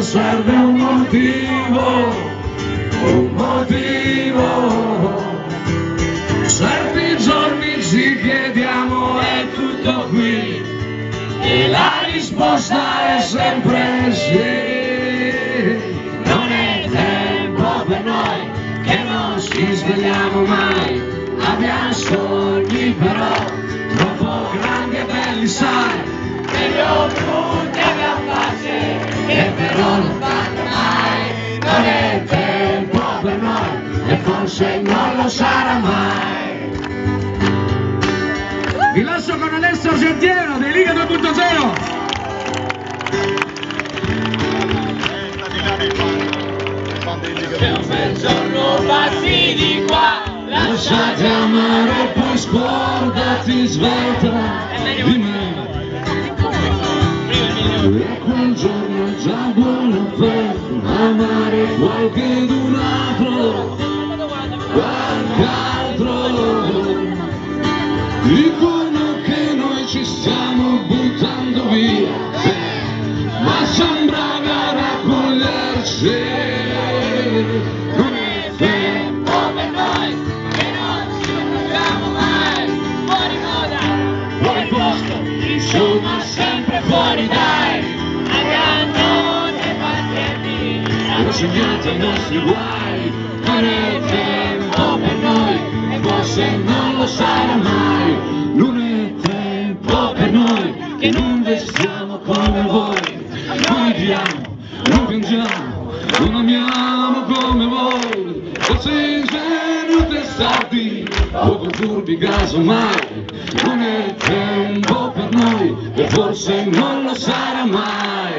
serve un motivo. Certi giorni ci chiediamo è tutto qui e la risposta è sempre sì. Non è tempo per noi che non ci svegliamo mai, abbiamo sogni però troppo grandi e belli, sai, e li ho tutti abbiamo pace e però non vanno mai. Non è tempo per noi e forse non lo sarà mai. Vi lascio con Alessio Argentiero dei Liga 2.0. Se un bel giorno passi di qua, Lasciati amare e poi scordati svelta di me. E quel giorno è già buono per amare qualcun altro. Dicono che noi ci stiamo buttando via, ma siamo bravi a raccoglierci. non è tempo per noi che non ci facciamo mai. Fuori moda, fuori posto, insomma sempre fuori dai. Abbiamo dei pazienti, Rassegnati ai nostri guai, non è tempo per noi e forse non lo sarà mai. Non è tempo per noi che non vestiamo come voi. Noi diamo, non piangiamo, non amiamo come voi. Forse ingenui testardi, poco furbi casomai. Non è tempo per noi e forse non lo sarà mai.